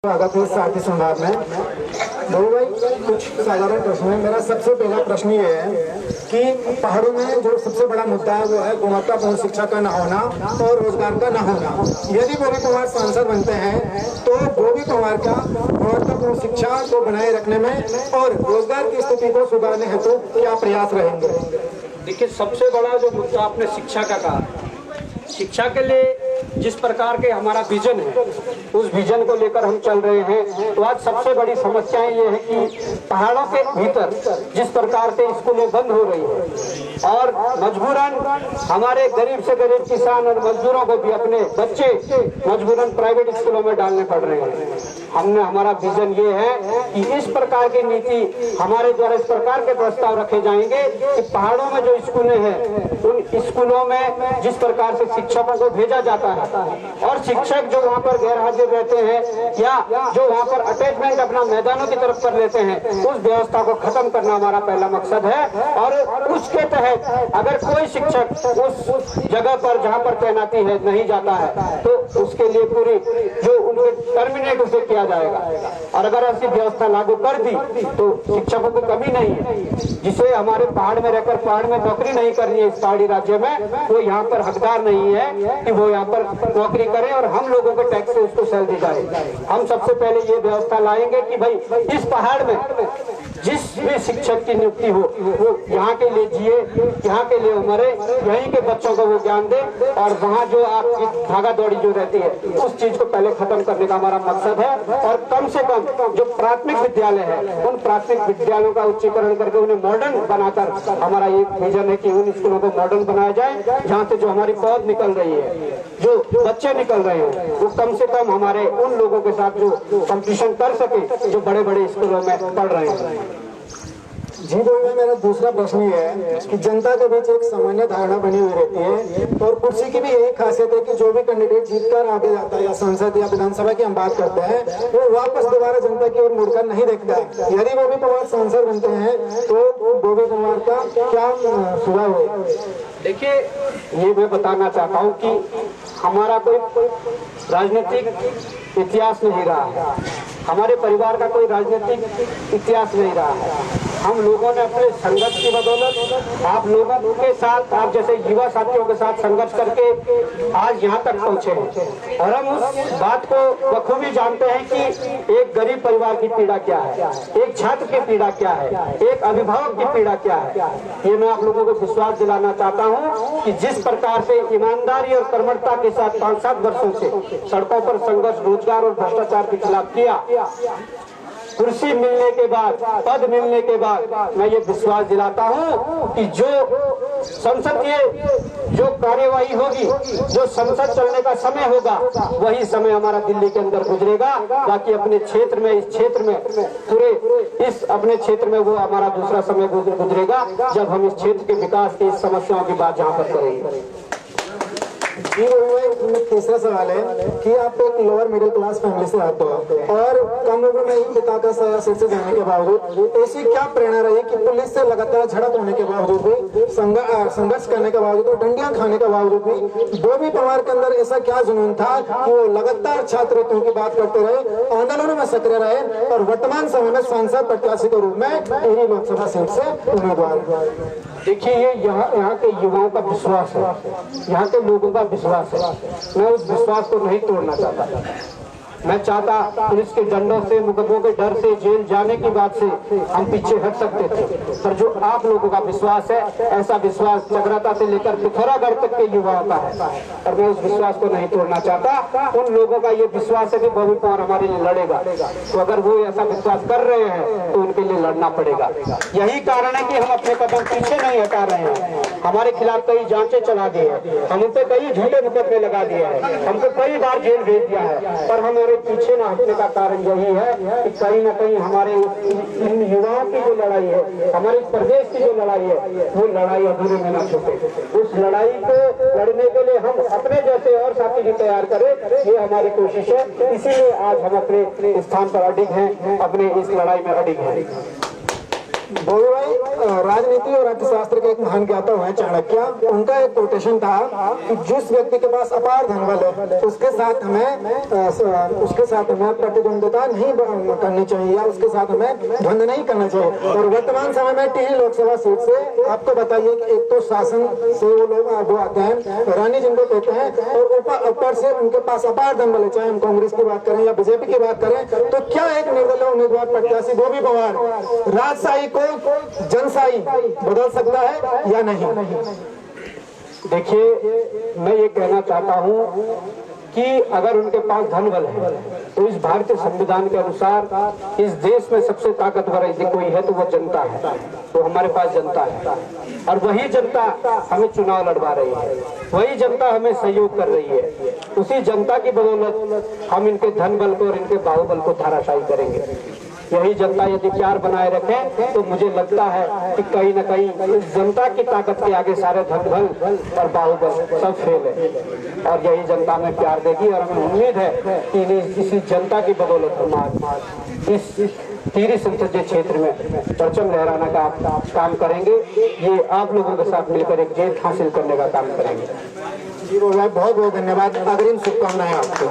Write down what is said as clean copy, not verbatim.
स्वागत है साथी संवाद में। दो भाई कुछ साधारण प्रश्न है। मेरा सबसे पहला प्रश्न ये है कि पहाड़ों में जो सबसे बड़ा मुद्दा है वो है गुणवत्तापूर्ण शिक्षा का न होना और रोजगार का न होना। यदि गोभी कुमार सांसद बनते हैं तो गोभी कुमार का गुणवत्तापूर्ण शिक्षा को बनाए रखने में और रोजगार की स्थिति को सुधारने हेतु क्या प्रयास रहेंगे? देखिए, सबसे बड़ा जो मुद्दा आपने शिक्षा का कहा, शिक्षा के लिए जिस प्रकार के हमारा विजन है उस विजन को लेकर हम चल रहे हैं। तो आज सबसे बड़ी समस्याएं ये है कि पहाड़ों के भीतर जिस प्रकार से स्कूलें बंद हो रही है और मजबूरन हमारे गरीब से गरीब किसान और मजदूरों को भी अपने बच्चे मजबूरन प्राइवेट स्कूलों में डालने पड़ रहे हैं। हमारा विजन ये है कि इस प्रकार की नीति हमारे द्वारा इस प्रकार के प्रस्ताव रखे जाएंगे कि पहाड़ों में जो स्कूलें हैं उन स्कूलों में जिस प्रकार से शिक्षकों को भेजा जाता है और शिक्षक जो वहाँ पर गैर हाजिर रहते हैं या जो वहाँ पर अटैचमेंट अपना मैदानों की तरफ कर लेते हैं, उस व्यवस्था को खत्म करना हमारा पहला मकसद है। और उसके तहत अगर कोई शिक्षक उस जगह पर जहाँ पर तैनाती है नहीं जाता है तो उसके लिए पूरी जो उनके टर्मिनेट उसे किया जाएगा। और अगर ऐसी व्यवस्था लागू कर दी तो शिक्षकों की कमी नहीं है। जिसे हमारे पहाड़ में रहकर पहाड़ में नौकरी नहीं करनी है इस पहाड़ी राज्य में, वो यहाँ पर हकदार नहीं है कि वो यहाँ पर नौकरी करें और हम लोगों के टैक्स से उसको सैलरी जाए। हम सबसे पहले ये व्यवस्था लाएंगे कि भाई इस पहाड़ में जिस भी शिक्षक की नियुक्ति हो वो यहाँ के लिए जिए, यहाँ के लिए मरे, यहीं के बच्चों को वो ज्ञान दे। और वहाँ जो आपकी भागा दौड़ी जो रहती है उस चीज को पहले खत्म करने का हमारा मकसद है। और कम से कम जो प्राथमिक विद्यालय है उन प्राथमिक विद्यालयों का उच्चीकरण करके उन्हें मॉडर्न बनाकर हमारा ये विजन है कि उन स्कूलों को मॉडर्न बनाया जाए जहाँ से जो हमारी पौध निकल रही है, जो बच्चे निकल रहे हैं, वो कम से कम हमारे उन लोगों के साथ जो कंपटीशन कर सके जो बड़े बड़े स्कूलों में पढ़ रहे हैं। जी बोल, मेरा दूसरा प्रश्न ये है कि जनता के बीच एक सामान्य धारणा बनी हुई रहती है और कुर्सी की भी यही खासियत है कि जो भी कैंडिडेट जीतकर आगे जाता है या संसद या विधानसभा की हम बात करते हैं वो वापस दोबारा जनता की ओर मुड़कर नहीं देखता है। यदि गोभी कुमार सांसद बनते हैं तो गोभी कुमार का क्या सुझाव है? देखिए, ये मैं बताना चाहता हूँ कि हमारा कोई राजनीतिक इतिहास नहीं रहा है, हमारे परिवार का कोई राजनीतिक इतिहास नहीं रहा है। हम लोगों ने अपने संघर्ष की बदौलत आप लोगों के साथ, आप जैसे युवा साथियों के साथ संघर्ष करके आज यहाँ तक पहुँचे हैं। और हम उस बात को बखूबी जानते हैं कि एक गरीब परिवार की पीड़ा क्या है, एक छात्र की पीड़ा क्या है, एक अभिभावक की पीड़ा क्या है। ये मैं आप लोगों को विश्वास दिलाना चाहता हूँ कि जिस प्रकार से ईमानदारी और कर्मठता के साथ 5-7 वर्षों से सड़कों पर संघर्ष, रोजगार और भ्रष्टाचार के खिलाफ किया, कुर्सी मिलने के बाद, पद मिलने के बाद मैं ये विश्वास दिलाता हूँ कि जो संसदीय जो कार्यवाही होगी, जो संसद चलने का समय होगा, वही समय हमारा दिल्ली के अंदर गुजरेगा। बाकी अपने क्षेत्र में, इस क्षेत्र में, पूरे इस अपने क्षेत्र में वो हमारा दूसरा समय गुजरेगा जब हम इस क्षेत्र के विकास की, इस समस्याओं की बात जहाँ पर करेंगे। तीसरा सवाल है कि आप एक लोअर मिडिल क्लास फैमिली से आते हो और कम उम्र में ही पिता का सीट से जाने के बावजूद ऐसी क्या प्रेरणा रही कि पुलिस से लगातार झड़प होने के बावजूद भी, संघर्ष करने के बावजूद, डंडियां खाने के बावजूद भी गोभी कुमार के अंदर ऐसा क्या जुनून था कि वो लगातार छात्र हितों की बात करते रहे, आंदोलनों में सक्रिय रहे और वर्तमान समय में सांसद प्रत्याशी के रूप में टिहरी लोकसभा सीट से उम्मीदवार? देखिए, ये यहाँ के युवाओं का विश्वास है, यहाँ के लोगों का विश्वास है। मैं उस विश्वास को नहीं तोड़ना चाहता। मैं चाहता पुलिस के डंडों से, मुकदमों के डर से, जेल जाने की बात से हम पीछे हट सकते थे, पर जो आप लोगों का विश्वास है, ऐसा विश्वास चक्राता से लेकर पिथौरागढ़ तक के युवाओं का है और मैं उस विश्वास को नहीं तोड़ना चाहता। उन लोगों का ये विश्वास है कि गोभी कुमार हमारे लिए लड़ेगा, तो अगर वो ऐसा विश्वास कर रहे हैं तो उनके लिए लड़ना पड़ेगा। यही कारण है कि हम अपने कदम पीछे नहीं हटा रहे हैं। हमारे खिलाफ कई जांचें चला दी है, हम उन पे कई झूठे मुकदमे लगा दिए हैं, हमको कई बार जेल भेज दिया है, पर हमारे पीछे न हटने का कारण यही है कि कहीं ना कहीं हमारे इन युवाओं की जो लड़ाई है, हमारे प्रदेश की जो लड़ाई है, वो लड़ाई अधूरे में न छूटे। उस लड़ाई को लड़ने के लिए हम अपने जैसे और साथी भी तैयार करें, ये हमारी कोशिश है। इसीलिए आज हम अपने स्थान पर अडिग हैं, अपने इस लड़ाई में अडिग हैं। भाई राजनीति और अर्थशास्त्र के एक महान ज्ञाता हुए चाणक्य, उनका एक कोटेशन था कि जिस व्यक्ति के पास अपार धनबल है उसके साथ हमें प्रतिद्वंदिता नहीं करनी चाहिए या उसके साथ हमें द्वंद्व नहीं करना चाहिए। और वर्तमान समय में टिहरी लोकसभा सीट से आपको बताइए कि एक तो शासन से वो लोग वो आते हैं, रानी जिनको कहते हैं, और ऊपर से उनके पास अपार धनबल है। चाहे हम कांग्रेस की बात करें या बीजेपी की बात करें, तो क्या एक निर्दलीय उम्मीदवार प्रत्याशी वो भी पवार राजशाही को जनशाही बदल सकता है या नहीं? देखिए, मैं ये कहना चाहता हूँ कि अगर उनके पास धन बल है तो इस भारतीय संविधान के अनुसार इस देश में सबसे ताकतवर यदि कोई है तो वो जनता है। तो हमारे पास जनता है और वही जनता हमें चुनाव लड़वा रही है, वही जनता हमें सहयोग कर रही है। उसी जनता की बदौलत हम इनके धन बल को और इनके बाहुबल को धराशायी करेंगे। यही जनता यदि प्यार बनाए रखे तो मुझे लगता है कि कहीं न कहीं इस जनता की ताकत के आगे सारे धन बल और बाहुबल सब फेल है। और यही जनता में प्यार देगी और हमें उम्मीद है कि इसी जनता की बदौलत हम इस टिहरी संसदीय क्षेत्र में परचम लहराना का काम करेंगे। ये आप लोगों के साथ मिलकर एक जीत हासिल करने का काम करेंगे। बहुत बहुत धन्यवाद, अग्रिम शुभकामनाएं आपको।